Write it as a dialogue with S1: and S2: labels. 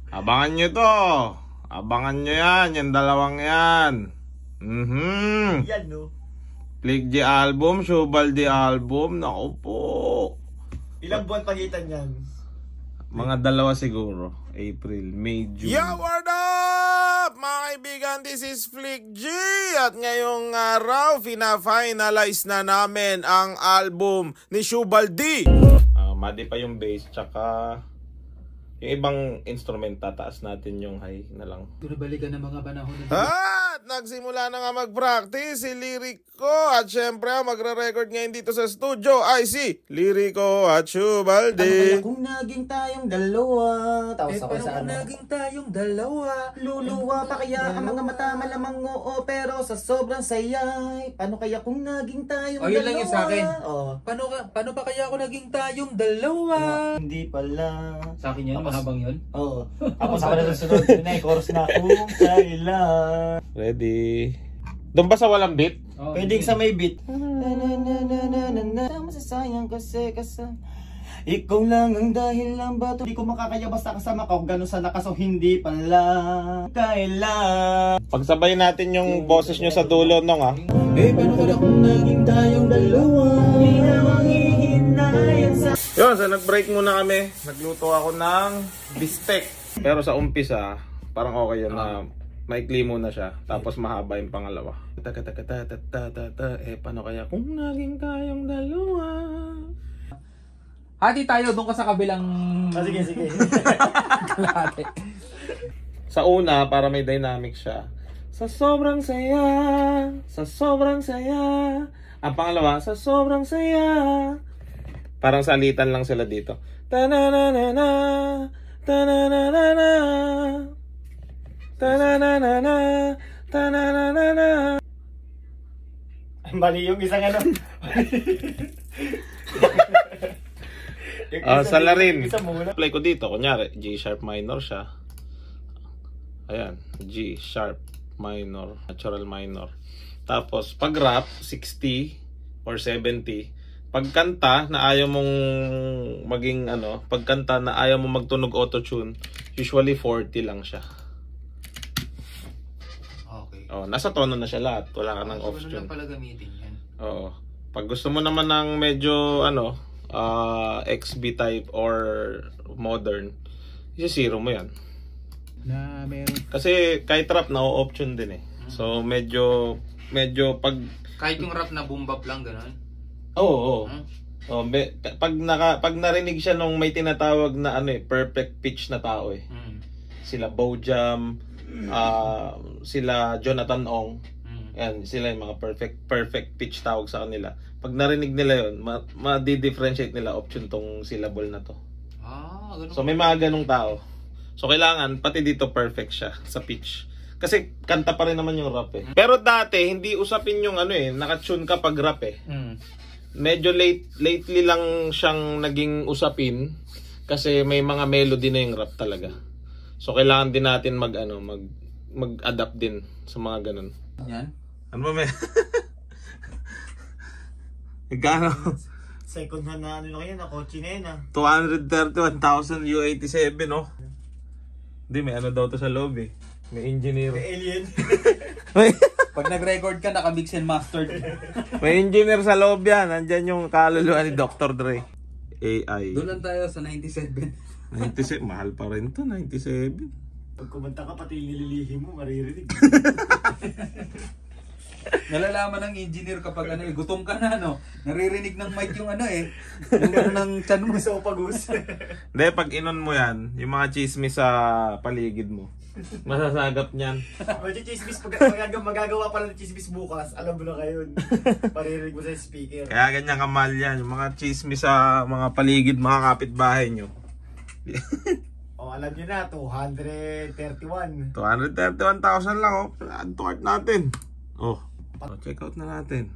S1: Abangan nyo to. Abangan nyo yan. Yung dalawang yan.
S2: Yan, no?
S1: Flick G album, Shubal D album. Naku po.
S2: Ilang buwan pagitan yan?
S1: Mga dalawa siguro. April, May, June. Yo, what up? Mga kaibigan, this is Flick G. At ngayong araw, fina-finalize na namin ang album ni Shubal D. Madi pa yung bass, tsaka yung ibang instrument, tataas natin yung high na lang.
S3: Balikan ng mga panahon na
S1: At nagsimula na nga mag-practice si Lyrico. At syempre magre-record ngayon dito sa studio ay si Lyrico at Shubal D.
S2: Ano kaya kung naging tayong dalawa? Tapos ako sa ano?
S3: naging tayong dalawa?
S2: Luluwa pa kaya ang mga mata malamang oo, pero sa sobrang saya. Paano kaya kung naging tayong dalawa?
S3: Yun lang yun sa akin.
S2: Oo.
S3: Paano pa kaya ako naging tayong dalawa?
S2: Hindi pala.
S3: Sa akin yun, mahabang yun?
S2: Oo. Tapos ako na sunod na chorus na kung kailan.
S1: Ready? Doon ba sa walang beat?
S3: Oh,
S2: Pwede sa may beat. Masasayang kasi ikaw lang ang dahil lang ba? Hindi ko makakaya basta kasama ka. Kung gano'n sana kaso hindi pala kailan.
S1: Pagsabay natin yung boses nyo sa dulo nung
S2: Paano kaya kung naging tayong dalawa? Hindi na manghihinayan sa...
S1: Yun, so nag-break muna kami. Nagluto ako ng bistek. Pero sa umpisa, parang okay yun na maikli muna siya. Tapos mahaba yung pangalawa. Paano kaya kung naging tayong dalawa?
S3: Hati tayo doon ka sa kabilang...
S2: Sige.
S3: kalahati.
S1: Sa una, para may dynamic siya. Sa sobrang saya, sa sobrang saya. Ang pangalawa, sa sobrang saya. Parang salitan lang sila dito. Ta-na-na-na-na, ta-na-na-na-na, ta-na-na-na-na, ta-na-na-na-na.
S2: Bali yung isang ano.
S1: Sa larin. Play ko dito, kunyari, G sharp minor siya. Ayan, G sharp minor, natural minor. Tapos, pag rap, 60 or 70. Pagkanta na ayaw mong maging pagkanta na ayaw mong magtunog auto-tune, usually 40 lang siya.
S3: Okay.
S1: Oh, nasa tono na siya lahat. Wala ka ng off tune.
S3: Wala pala gamitin yan.
S1: Oo. Pag gusto mo naman ng medyo XB type or modern, isi-zero mo yan.
S3: Na meron.
S1: Kasi kahit rap na off tune din eh. So medyo pag
S3: Kahit yung rap na boom bap lang gano'n.
S1: Oo. Oh, pag narinig siya nung may tinatawag na perfect pitch na tao eh. Sila Bojam, sila Jonathan Ong. Yan, sila yung mga perfect pitch tawag sa kanila. Pag narinig nila 'yon, ma-differentiate nila option tong syllable na to.
S3: Ganun.
S1: So may mga ganung tao. So kailangan pati dito perfect siya sa pitch. Kasi kanta pa rin naman yung rap eh. Pero dati hindi usapin yung naka-tune ka pag rap eh. Medyo lately lang siyang naging usapin kasi may mga melody na yung rap talaga. So kailangan din natin mag-adapt din sa mga ganun.
S3: Yan.
S1: Ano ba may? Igano?
S2: Second hand na na kotse na yun
S1: 231,000 U87 no? Hindi, may daw to sa loob eh. May engineer.
S2: May alien.
S3: Pag nag-record ka, naka-mix and mastered.
S1: May engineer sa loob yan. Nandyan yung kaluluwa ni Dr. Dre. AI.
S3: Doon lang tayo sa 97.
S1: 97, mahal pa rin to, 97.
S2: Pag kumanta ka, pati nililihim mo, maririnig.
S3: Nalalaman ng engineer kapag gutom ka na naririnig ng mic yung yung ng chan mo.
S2: Gusto ko pag-us.
S1: Hindi, pag inon mo yan, yung mga chismis sa paligid mo, masasagap niyan.
S2: Chismis, magagawa pa lang ng chismis bukas, alam mo na kayo. Paririnig mo sa speaker.
S1: Kaya ganyan kamahal yan, yung mga chismis sa mga paligid, mga kapitbahay nyo.
S2: Alam nyo na, 231.
S1: 231,000 lang Add to cart natin. Check out na natin.